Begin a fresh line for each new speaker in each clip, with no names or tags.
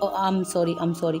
I'm sorry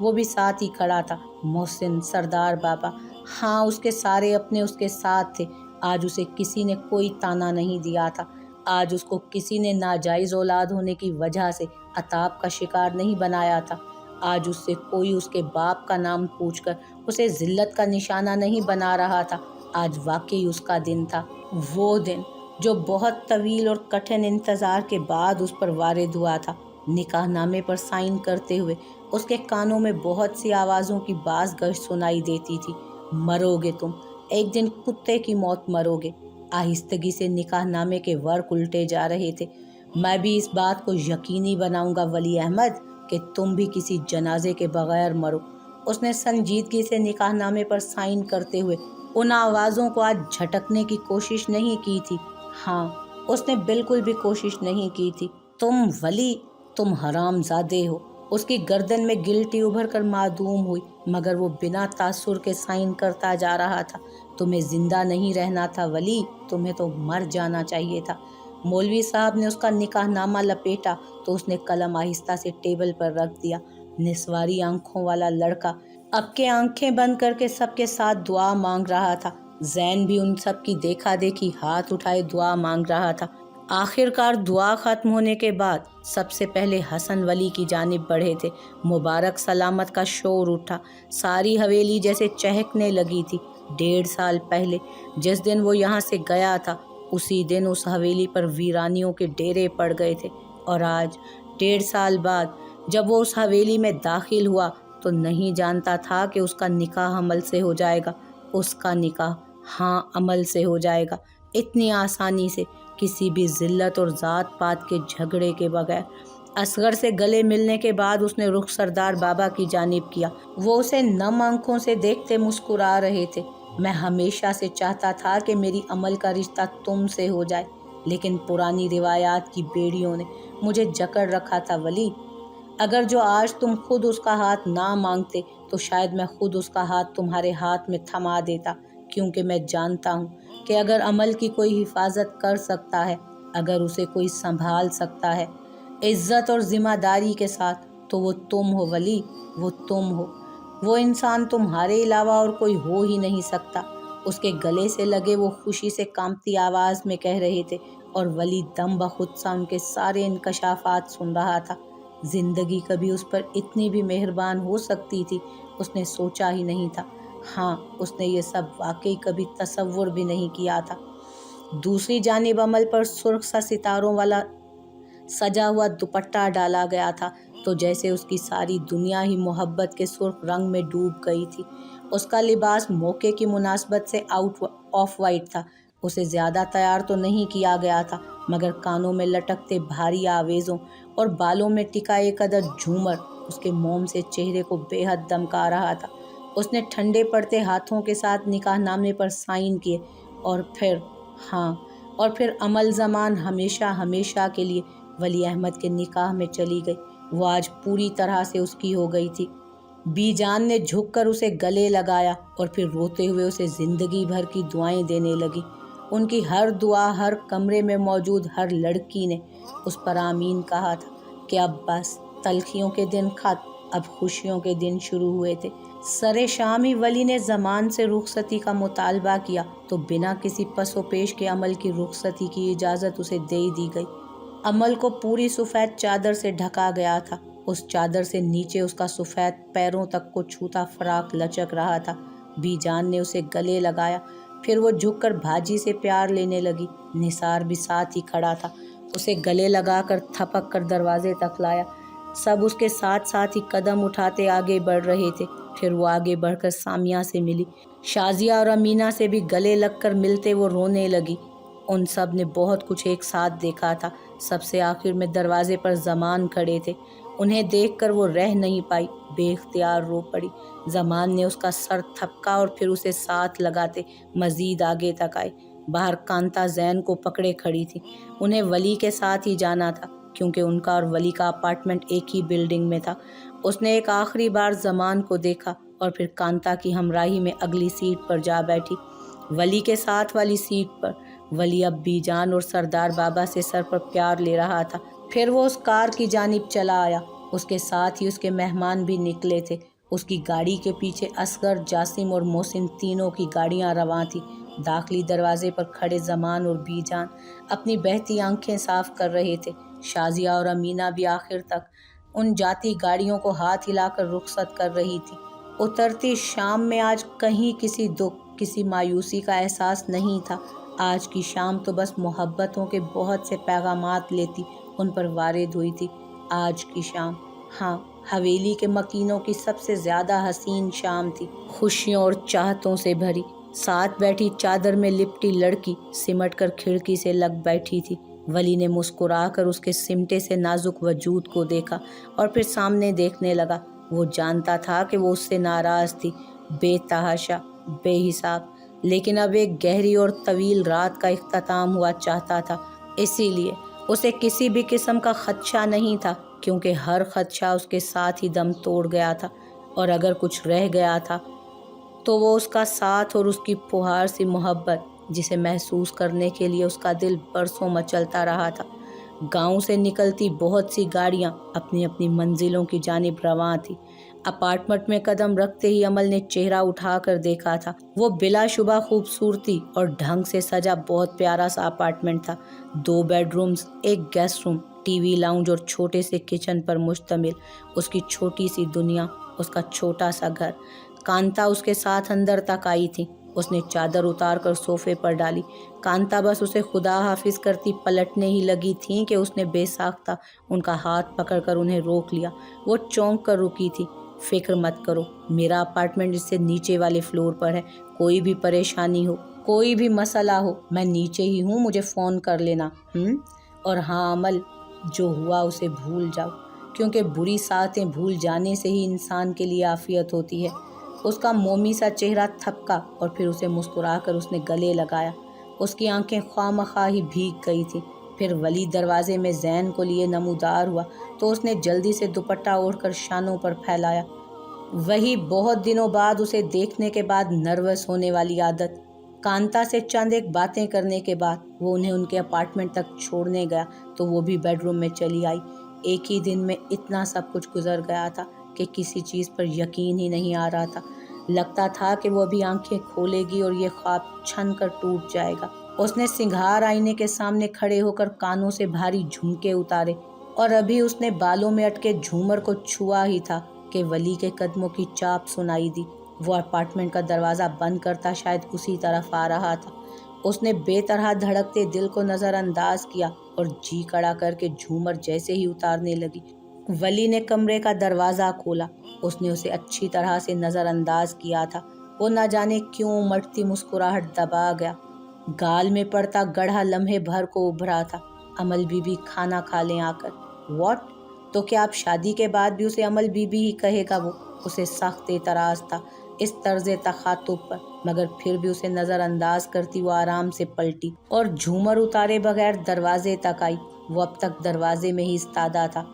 وہ بھی ساتھ ہی کھڑا تھا۔ محسن، سردار بابا، ہاں اس کے سارے اپنے اس کے ساتھ تھے۔ آج اسے کسی نے کوئی تانا نہیں دیا تھا۔ آج اس کو کسی نے ناجائز اولاد ہونے کی وجہ سے عطاب کا شکار نہیں بنایا تھا۔ آج اس سے کوئی اس کے باپ کا نام پوچھ کر اسے ذلت کا نشانہ نہیں بنا رہا تھا۔ آج واقعی اس کا دن تھا، وہ دن جو بہت طویل اور کٹھن انتظار کے بعد اس پر وارد ہوا تھا۔ نکاح نامے پر سائن کرتے ہوئے اس کے کانوں میں بہت سی آوازوں کی باز گشت سنائی دیتی تھی۔ مرو گے تم، ایک دن کتے کی موت مرو گے۔ آہستگی سے نکاح نامے کے ورق الٹے جا رہے تھے۔ میں بھی اس بات کو یقینی بناؤں گا ولی احمد کہ تم بھی کسی جنازے کے بغیر مرو۔ اس نے سنجیدگی سے نکاح نامے پر سائن کرتے ہوئے ان آوازوں کو آج جھٹکنے کی کوشش نہیں کی تھی۔ ہاں، اس نے بالکل بھی کوشش نہیں کی تھی۔ تم ولی، تم حرام زادے ہو۔ اس کی گردن میں گلٹی ابھر کر معدوم ہوئی، مگر وہ بنا تاثر کے سائن کرتا جا رہا تھا۔ تمہیں زندہ نہیں رہنا تھا ولی، تمہیں تو مر جانا چاہیے تھا۔ مولوی صاحب نے اس کا نکاح نامہ لپیٹا تو اس نے قلم آہستہ سے ٹیبل پر رکھ دیا۔ نسواری آنکھوں والا لڑکا اب کے آنکھیں بند کر کے سب کے ساتھ دعا مانگ رہا تھا۔ زین بھی ان سب کی دیکھا دیکھی ہاتھ اٹھائے دعا مانگ رہا تھا۔ آخر کار دعا ختم ہونے کے بعد سب سے پہلے حسن ولی کی جانب بڑھے تھے۔ مبارک سلامت کا شور اٹھا، ساری حویلی جیسے چہکنے لگی تھی۔ 1.5 سال پہلے جس دن وہ یہاں سے گیا تھا، اسی دن اس حویلی پر ویرانیوں کے ڈیرے پڑ گئے تھے، اور آج 1.5 سال بعد جب وہ اس حویلی میں داخل ہوا تو نہیں جانتا تھا کہ اس کا نکاح عمل سے ہو جائے گا۔ اس کا نکاح، ہاں، عمل سے ہو جائے گا، اتنی آسانی سے، کسی بھی ذلت اور ذات پات کے جھگڑے کے بغیر۔ اصغر سے گلے ملنے کے بعد اس نے رخ سردار بابا کی جانب کیا۔ وہ اسے نم آنکھوں سے دیکھتے مسکرا رہے تھے۔ میں ہمیشہ سے چاہتا تھا کہ میری عمل کا رشتہ تم سے ہو جائے، لیکن پرانی روایات کی بیڑیوں نے مجھے جکڑ رکھا تھا ولی۔ اگر جو آج تم خود اس کا ہاتھ نہ مانگتے تو شاید میں خود اس کا ہاتھ تمہارے ہاتھ میں تھما دیتا، کیونکہ میں جانتا ہوں کہ اگر عمل کی کوئی حفاظت کر سکتا ہے، اگر اسے کوئی سنبھال سکتا ہے عزت اور ذمہ داری کے ساتھ، تو وہ تم ہو ولی، وہ تم ہو۔ وہ انسان تمہارے علاوہ اور کوئی ہو ہی نہیں سکتا۔ اس کے گلے سے لگے وہ خوشی سے کانپتی آواز میں کہہ رہے تھے، اور ولی دم بخود سا ان کے سارے انکشافات سن رہا تھا۔ زندگی کبھی اس پر اتنی بھی مہربان ہو سکتی تھی، اس نے سوچا ہی نہیں تھا۔ ہاں، اس نے یہ سب واقعی کبھی تصور بھی نہیں کیا تھا۔ دوسری جانب عمل پر سرخ سا ستاروں والا سجا ہوا دوپٹہ ڈالا گیا تھا، تو جیسے اس کی ساری دنیا ہی محبت کے سرخ رنگ میں ڈوب گئی تھی۔ اس کا لباس موقع کی مناسبت سے آف وائٹ تھا۔ اسے زیادہ تیار تو نہیں کیا گیا تھا، مگر کانوں میں لٹکتے بھاری آویزوں اور بالوں میں ٹکا ایک عدد جھومر اس کے موم سے چہرے کو بے حد دمکا رہا تھا۔ اس نے ٹھنڈے پڑتے ہاتھوں کے ساتھ نکاح نامے پر سائن کیے، اور پھر عمل زمان ہمیشہ ہمیشہ کے لیے ولی احمد کے نکاح میں چلی گئی۔ وہ آج پوری طرح سے اس کی ہو گئی تھی۔ بی جان نے جھک کر اسے گلے لگایا اور پھر روتے ہوئے اسے زندگی بھر کی دعائیں دینے لگی۔ ان کی ہر دعا، ہر کمرے میں موجود ہر لڑکی نے اس پر آمین کہا تھا کہ اب بس تلخیوں کے دن ختم، اب خوشیوں کے دن شروع ہوئے تھے۔ سرے شام ہی ولی نے زمان سے رخصتی کا مطالبہ کیا تو بنا کسی پس و پیش کے عمل کی رخصتی کی اجازت اسے دے دی گئی۔ عمل کو پوری سفید چادر سے ڈھکا گیا تھا۔ اس چادر سے نیچے اس کا سفید پیروں تک کو چھوتا فراق لچک رہا تھا۔ بی جان نے اسے گلے لگایا، پھر وہ جھک کر بھاجی سے پیار لینے لگی۔ نثار بھی ساتھ ہی کھڑا تھا، اسے گلے لگا کر تھپک کر دروازے تک لایا۔ سب اس کے ساتھ ساتھ ہی قدم اٹھاتے آگے بڑھ رہے تھے۔ پھر وہ آگے بڑھ کر سامیہ سے ملی۔ شازیہ اور امینہ سے بھی گلے لگ کر ملتے وہ رونے لگی۔ ان سب نے بہت کچھ ایک ساتھ دیکھا تھا۔ سب سے آخر میں دروازے پر زمان کھڑے تھے۔ انہیں دیکھ کر وہ رہ نہیں پائی، بے اختیار رو پڑی۔ زمان نے اس کا سر تھپکا اور پھر اسے ساتھ لگاتے مزید آگے تک آئے۔ باہر کانتا زین کو پکڑے کھڑی تھی۔ انہیں ولی کے ساتھ ہی جانا تھا، کیونکہ ان کا اور ولی کا اپارٹمنٹ ایک ہی بلڈنگ میں تھا۔ اس نے ایک آخری بار زمان کو دیکھا اور پھر کانتا کی ہمراہی میں اگلی سیٹ پر جا بیٹھی، ولی کے ساتھ والی سیٹ پر۔ ولی اب بی جان اور سردار بابا سے سر پر پیار لے رہا تھا۔ پھر وہ اس کار کی جانب چلا آیا۔ اس کے ساتھ ہی اس کے مہمان بھی نکلے تھے۔ اس کی گاڑی کے پیچھے اصغر، جاسم اور محسن تینوں کی گاڑیاں رواں تھیں۔ داخلی دروازے پر کھڑے زمان اور بی جان اپنی بہتی آنکھیں صاف کر رہے تھے۔ شازیہ اور امینہ بھی آخر تک ان جاتی گاڑیوں کو ہاتھ ہلا کر رخصت کر رہی تھی۔ اترتی شام میں آج کہیں کسی دکھ، کسی مایوسی کا احساس نہیں تھا۔ آج کی شام تو بس محبتوں کے بہت سے پیغامات لیتی ان پر وارد ہوئی تھی۔ آج کی شام، ہاں، حویلی کے مکینوں کی سب سے زیادہ حسین شام تھی، خوشیوں اور چاہتوں سے بھری۔ ساتھ بیٹھی چادر میں لپٹی لڑکی سمٹ کر کھڑکی سے لگ بیٹھی تھی۔ ولی نے مسکرا کر اس کے سمٹے سے نازک وجود کو دیکھا اور پھر سامنے دیکھنے لگا۔ وہ جانتا تھا کہ وہ اس سے ناراض تھی، بے تحاشا، بے حساب، لیکن اب ایک گہری اور طویل رات کا اختتام ہوا چاہتا تھا۔ اسی لیے اسے کسی بھی قسم کا خدشہ نہیں تھا، کیونکہ ہر خدشہ اس کے ساتھ ہی دم توڑ گیا تھا، اور اگر کچھ رہ گیا تھا تو وہ اس کا ساتھ اور اس کی پھوہار سی محبت، جسے محسوس کرنے کے لیے اس کا دل برسوں مچلتا رہا تھا۔ گاؤں سے نکلتی بہت سی گاڑیاں اپنی اپنی منزلوں کی جانب رواں تھیں۔ اپارٹمنٹ میں قدم رکھتے ہی عمل نے چہرہ اٹھا کر دیکھا تھا۔ وہ بلا شبہ خوبصورتی اور ڈھنگ سے سجا بہت پیارا سا اپارٹمنٹ تھا۔ 2 بیڈ رومز، ایک گیسٹ روم، ٹی وی لاؤنج اور چھوٹے سے کچن پر مشتمل اس کی چھوٹی سی دنیا، اس کا چھوٹا سا گھر۔ کانتا اس کے ساتھ اندر تک آئی تھی۔ اس نے چادر اتار کر صوفے پر ڈالی۔ کانتا بس اسے خدا حافظ کرتی پلٹنے ہی لگی تھیں کہ اس نے بے ساختہ ان کا ہاتھ پکڑ کر انہیں روک لیا۔ وہ چونک کر رکی تھی۔ فکر مت کرو، میرا اپارٹمنٹ اس سے نیچے والے فلور پر ہے۔ کوئی بھی پریشانی ہو، کوئی بھی مسئلہ ہو، میں نیچے ہی ہوں، مجھے فون کر لینا۔ اور ہاں عمل، جو ہوا اسے بھول جاؤ، کیونکہ بری ساتیں بھول جانے سے ہی انسان کے لیے عافیت ہوتی ہے۔ اس کا مومی سا چہرہ تھپکا اور پھر اسے مسکرا کر اس نے گلے لگایا۔ اس کی آنکھیں خواہ مخواہ ہی بھیگ گئی تھیں۔ پھر ولی دروازے میں زین کو لیے نمودار ہوا تو اس نے جلدی سے دوپٹہ اوڑھ کر شانوں پر پھیلایا۔ وہی بہت دنوں بعد اسے دیکھنے کے بعد نروس ہونے والی عادت۔ کانتا سے چند ایک باتیں کرنے کے بعد وہ انہیں ان کے اپارٹمنٹ تک چھوڑنے گیا تو وہ بھی بیڈ روم میں چلی آئی۔ ایک ہی دن میں اتنا سب کچھ گزر گیا تھا کہ کسی چیز پر یقین ہی نہیں آ رہا تھا۔ لگتا تھا کہ وہ ابھی آنکھیں کھولے گی اور یہ خواب چھن کر ٹوٹ جائے گا۔ اس نے سنگھار آئینے کے سامنے کھڑے ہو کر کانوں سے بھاری جھمکے اتارے اور ابھی اس نے بالوں میں اٹکے جھومر کو چھوا ہی تھا کہ ولی کے قدموں کی چاپ سنائی دی۔ وہ اپارٹمنٹ کا دروازہ بند کرتا شاید اسی طرف آ رہا تھا۔ اس نے بے طرح دھڑکتے دل کو نظر انداز کیا اور جی کڑا کر کے جھومر جیسے ہی اتارنے لگی۔ ولی نے کمرے کا دروازہ کھولا۔ اس نے اسے اچھی طرح سے نظر انداز کیا تھا۔ وہ نہ جانے کیوں مٹتی مسکراہٹ دبا گیا۔ گال میں پڑتا گڑھا لمحے بھر کو ابھرا تھا۔ عمل بی بی کھانا کھا لیں آ کر۔ واٹ؟ تو کیا آپ شادی کے بعد بھی اسے عمل بی بی ہی کہے گا؟ وہ اسے سخت اعتراض تھا اس طرز تخاطب پر، مگر پھر بھی اسے نظر انداز کرتی وہ آرام سے پلٹی اور جھومر اتارے بغیر دروازے تک آئی۔ وہ اب تک دروازے میں ہی استادہ تھا۔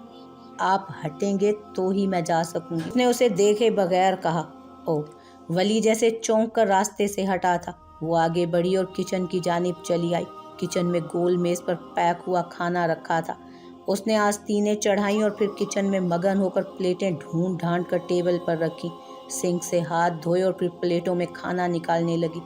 آپ ہٹیں گے تو ہی میں جا سکوں گی، اس نے اسے دیکھے بغیر کہا۔ اوہ، ولی جیسے چونک کر راستے سے ہٹا تھا۔ وہ آگے بڑھی اور کچن کی جانب چلی آئی۔ کچن میں گول میز پر پیک ہوا کھانا رکھا تھا۔ اس نے آستینیں چڑھائیں اور پھر کچن میں مگن ہو کر پلیٹیں ڈھونڈ ڈھانڈ کر ٹیبل پر رکھیں۔ سنک سے ہاتھ دھوئے اور پھر پلیٹوں میں کھانا نکالنے لگی۔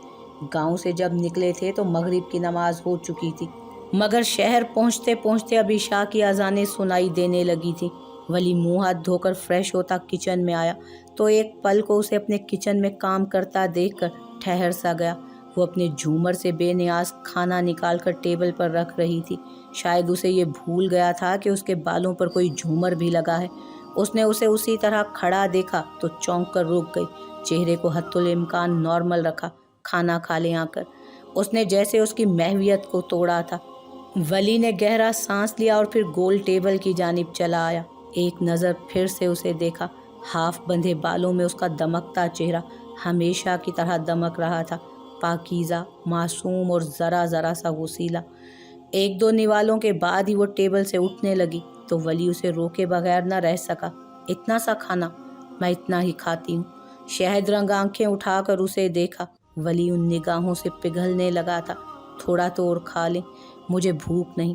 گاؤں سے جب نکلے تھے تو مغرب کی نماز ہو چکی تھی، مگر شہر پہنچتے پہنچتے اب عشاء کی اذانیں سنائی دینے لگی تھیں۔ ولی منہ ہاتھ دھو کر فریش ہوتا کچن میں آیا تو ایک پل کو اسے اپنے کچن میں کام کرتا دیکھ کر ٹھہر سا گیا۔ وہ اپنے جھومر سے بے نیاز کھانا نکال کر ٹیبل پر رکھ رہی تھی۔ شاید اسے یہ بھول گیا تھا کہ اس کے بالوں پر کوئی جھومر بھی لگا ہے۔ اس نے اسے اسی طرح کھڑا دیکھا تو چونک کر رک گئی۔ چہرے کو حتی الامکان نارمل رکھا۔ کھانا کھا لیں آ کر، اس نے جیسے اس کی محویت کو توڑا تھا۔ ولی نے گہرا سانس لیا اور پھر گول ٹیبل کی جانب چلا آیا۔ ایک نظر پھر سے اسے دیکھا۔ ہاف بندھے بالوں میں اس کا دمکتا چہرہ ہمیشہ کی طرح دمک رہا تھا، پاکیزہ، معصوم اور ذرا ذرا سا غسیلا۔ ایک دو نوالوں کے بعد ہی وہ ٹیبل سے اٹھنے لگی تو ولی اسے روکے بغیر نہ رہ سکا۔ اتنا سا کھانا؟ میں اتنا ہی کھاتی ہوں۔ شہد رنگ آنکھیں اٹھا کر اسے دیکھا۔ ولی ان نگاہوں سے پگھلنے لگا تھا۔ تھوڑا تو اور کھا لیں، مجھے بھوک نہیں۔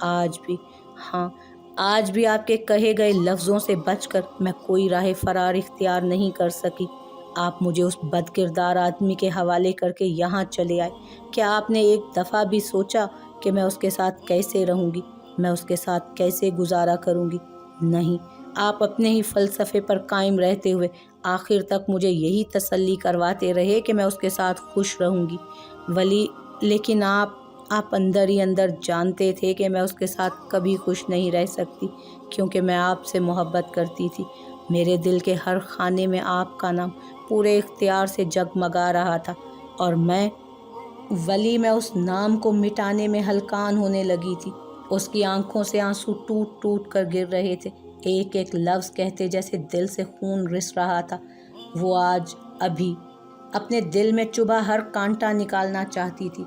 آج بھی، ہاں آج بھی آپ کے کہے گئے لفظوں سے بچ کر میں کوئی راہ فرار اختیار نہیں کر سکی۔ آپ مجھے اس بد کردار آدمی کے حوالے کر کے یہاں چلے آئے۔ کیا آپ نے ایک دفعہ بھی سوچا کہ میں اس کے ساتھ کیسے رہوں گی، میں اس کے ساتھ کیسے گزارا کروں گی؟ نہیں، آپ اپنے ہی فلسفے پر قائم رہتے ہوئے آخر تک مجھے یہی تسلی کرواتے رہے کہ میں اس کے ساتھ خوش رہوں گی ولی، لیکن آپ اندر ہی اندر جانتے تھے کہ میں اس کے ساتھ کبھی خوش نہیں رہ سکتی، کیونکہ میں آپ سے محبت کرتی تھی۔ میرے دل کے ہر خانے میں آپ کا نام پورے اختیار سے جگمگا رہا تھا، اور میں اس نام کو مٹانے میں ہلکان ہونے لگی تھی۔ اس کی آنکھوں سے آنسو ٹوٹ ٹوٹ کر گر رہے تھے، ایک ایک لفظ کہتے جیسے دل سے خون رس رہا تھا۔ وہ آج ابھی اپنے دل میں چبھا ہر کانٹا نکالنا چاہتی تھی،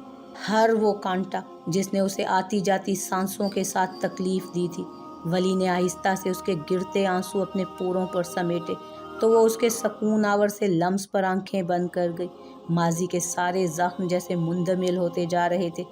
ہر وہ کانٹا جس نے اسے آتی جاتی سانسوں کے ساتھ تکلیف دی تھی۔ ولی نے آہستہ سے اس کے گرتے آنسو اپنے پوروں پر سمیٹے تو وہ اس کے سکون آور سے لمس پر آنکھیں بند کر گئی۔ ماضی کے سارے زخم جیسے مندمل ہوتے جا رہے تھے۔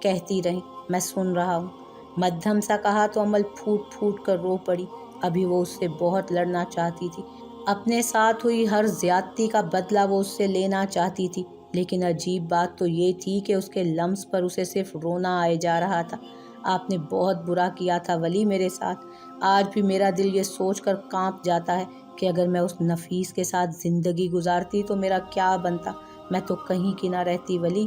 کہتی رہی، میں سن رہا ہوں۔ مدھم سا کہا تو عمل پھوٹ پھوٹ کر رو پڑی۔ ابھی وہ اس سے بہت لڑنا چاہتی تھی، اپنے ساتھ ہوئی ہر زیادتی کا بدلہ وہ اس سے لینا چاہتی تھی، لیکن عجیب بات تو یہ تھی کہ اس کے لمس پر اسے صرف رونا آئے جا رہا تھا۔ آپ نے بہت برا کیا تھا ولی میرے ساتھ۔ آج بھی میرا دل یہ سوچ کر کانپ جاتا ہے کہ اگر میں اس نفیس کے ساتھ زندگی گزارتی تو میرا کیا بنتا۔ میں تو کہیں کی نہ رہتی ولی،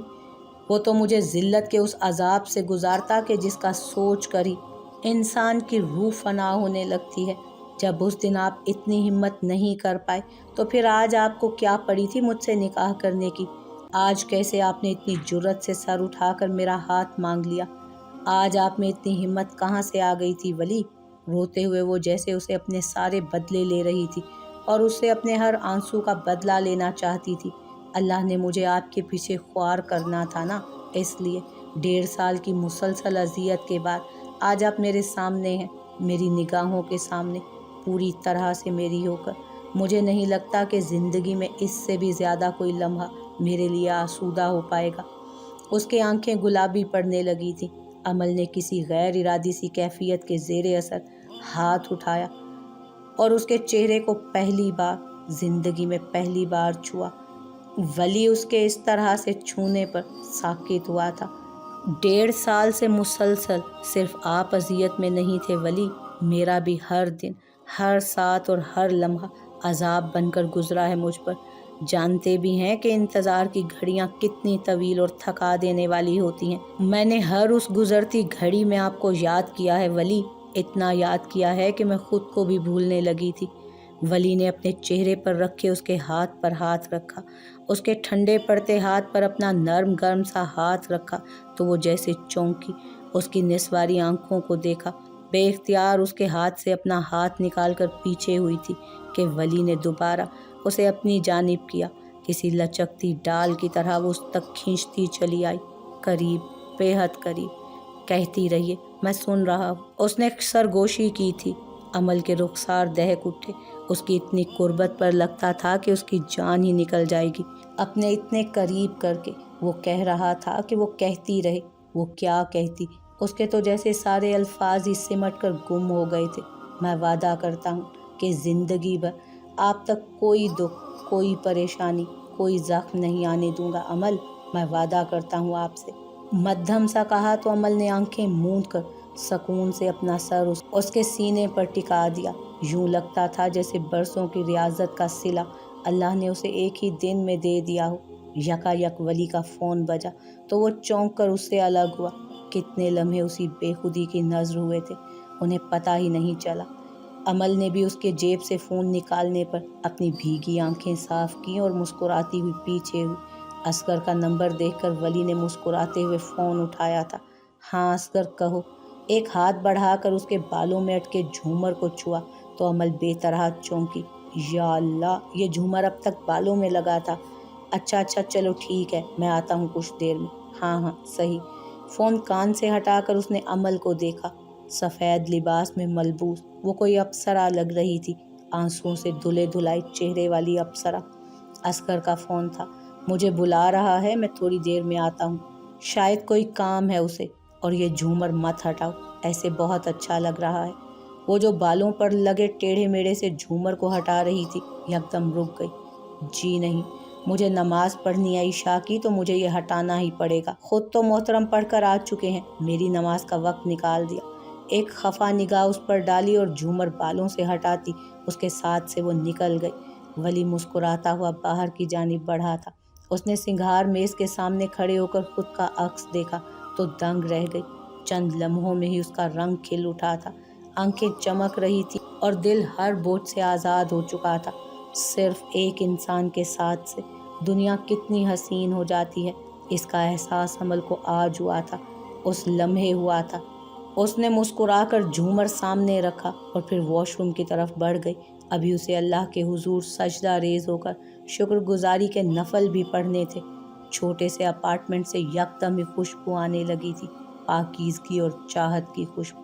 وہ تو مجھے ذلت کے اس عذاب سے گزارتا کہ جس کا سوچ کر ہی انسان کی روح فنا ہونے لگتی ہے۔ جب اس دن آپ اتنی ہمت نہیں کر پائے تو پھر آج آپ کو کیا پڑی تھی مجھ سے نکاح کرنے کی؟ آج کیسے آپ نے اتنی جرأت سے سر اٹھا کر میرا ہاتھ مانگ لیا؟ آج آپ میں اتنی ہمت کہاں سے آ گئی تھی ولی؟ روتے ہوئے وہ جیسے اسے اپنے سارے بدلے لے رہی تھی اور اس سے اپنے ہر آنسو کا بدلہ لینا چاہتی تھی۔ اللہ نے مجھے آپ کے پیچھے خوار کرنا تھا نا، اس لیے 1.5 سال کی مسلسل اذیت کے بعد آج آپ میرے سامنے ہیں، میری نگاہوں کے سامنے، پوری طرح سے میری ہو کر۔ مجھے نہیں لگتا کہ زندگی میں اس سے بھی زیادہ کوئی لمحہ میرے لیے آسودہ ہو پائے گا۔ اس کے آنکھیں گلابی پڑنے لگی تھیں۔ عمل نے کسی غیر ارادی سی کیفیت کے زیر اثر ہاتھ اٹھایا اور اس کے چہرے کو زندگی میں پہلی بار چھوا۔ ولی اس کے اس طرح سے چھونے پر ساکت ہوا تھا۔ 1.5 سال سے مسلسل صرف آپ اذیت میں نہیں تھے ولی، میرا بھی ہر دن، ہر ساتھ اور ہر لمحہ عذاب بن کر گزرا ہے مجھ پر۔ جانتے بھی ہیں کہ انتظار کی گھڑیاں کتنی طویل اور تھکا دینے والی ہوتی ہیں۔ میں نے ہر اس گزرتی گھڑی میں آپ کو یاد کیا ہے ولی، اتنا یاد کیا ہے کہ میں خود کو بھی بھولنے لگی تھی۔ ولی نے اپنے چہرے پر رکھے اس کے ہاتھ پر ہاتھ رکھا، اس کے ٹھنڈے پڑتے ہاتھ پر اپنا نرم گرم سا ہاتھ رکھا تو وہ جیسے چونکی۔ اس کی نسواری آنکھوں کو دیکھا، بے اختیار اس کے ہاتھ سے اپنا ہاتھ نکال کر پیچھے ہوئی تھی کہ ولی نے دوبارہ اسے اپنی جانب کیا۔ کسی لچکتی ڈال کی طرح وہ اس تک کھینچتی چلی آئی، قریب، بے حد قریب۔ کہتی رہیے، میں سن رہا ہوں۔ اس نے سرگوشی کی تھی۔ عمل کے رخسار دہک اٹھے۔ اس کی اتنی قربت پر لگتا تھا کہ اس کی جان ہی نکل جائے گی۔ اپنے اتنے قریب کر کے وہ کہہ رہا تھا کہ وہ کہتی رہے۔ وہ کیا کہتی؟ اس کے تو جیسے سارے الفاظ ہی سمٹ کر گم ہو گئے تھے۔ میں وعدہ کرتا ہوں کہ زندگی بھر آپ تک کوئی دکھ، کوئی پریشانی، کوئی زخم نہیں آنے دوں گا عمل، میں وعدہ کرتا ہوں آپ سے۔ مدھم سا کہا تو عمل نے آنکھیں موند کر سکون سے اپنا سر اس کے سینے پر ٹکا دیا۔ یوں لگتا تھا جیسے برسوں کی ریاضت کا صلہ اللہ نے اسے ایک ہی دن میں دے دیا ہو۔ یکا ولی کا فون بجا تو وہ چونک کر اس سے الگ ہوا۔ کتنے لمحے اسی بے خودی کی نظر ہوئے تھے، انہیں پتہ ہی نہیں چلا۔ عمل نے بھی اس کے جیب سے فون نکالنے پر اپنی بھیگی آنکھیں صاف کیں اور مسکراتی ہوئی پیچھے ہوئی۔ اصغر کا نمبر دیکھ کر ولی نے مسکراتے ہوئے فون اٹھایا تھا۔ ہاں اصغر کہو۔ ایک ہاتھ بڑھا کر اس کے بالوں میں اٹکے جھومر کو چھوا تو عمل بے طرح چونکی۔ یا اللہ، یہ جھومر اب تک بالوں میں لگا تھا۔ اچھا چلو ٹھیک ہے، میں آتا ہوں کچھ دیر میں۔ ہاں صحیح۔ فون کان سے ہٹا کر اس نے عمل کو دیکھا۔ سفید لباس میں ملبوس وہ کوئی اپسرا لگ رہی تھی، آنسوؤں سے دھلے دھلائے چہرے والی اپسرا۔ اصغر کا فون تھا۔ مجھے بلا رہا ہے، میں تھوڑی دیر میں آتا ہوں۔ شاید کوئی کام ہے اسے، اور یہ جھومر مت ہٹاؤ۔ ایسے بہت اچھا لگ رہا ہے۔ وہ جو بالوں پر لگے ٹیڑھے میڑے سے جھومر کو ہٹا رہی تھی یکدم رک گئی۔ جی نہیں، مجھے نماز پڑھنی آئی شاکی تو مجھے یہ ہٹانا ہی پڑے گا۔ خود تو محترم پڑھ کر آ چکے ہیں، میری نماز کا وقت نکال دیا۔ ایک خفا نگاہ اس پر ڈالی اور جھومر بالوں سے ہٹاتی اس کے ساتھ سے وہ نکل گئی۔ ولی مسکراتا ہوا باہر کی جانب بڑھا تھا۔ اس نے سنگھار میز کے سامنے کھڑے ہو کر خود کا عکس دیکھا تو دنگ رہ گئی۔ چند لمحوں میں ہی اس کا رنگ کھل اٹھا تھا، آنکھیں چمک رہی تھی اور دل ہر بوجھ سے آزاد ہو چکا تھا۔ صرف ایک انسان کے ساتھ سے دنیا کتنی حسین ہو جاتی ہے، اس کا احساس عمل کو آج ہوا تھا، اس لمحے ہوا تھا۔ اس نے مسکرا کر جھومر سامنے رکھا اور پھر واش روم کی طرف بڑھ گئی۔ ابھی اسے اللہ کے حضور سجدہ ریز ہو کر شکر گزاری کے نفل بھی پڑھنے تھے۔ چھوٹے سے اپارٹمنٹ سے یکدم ہی خوشبو آنے لگی تھی، پاکیزگی اور چاہت کی خوشبو۔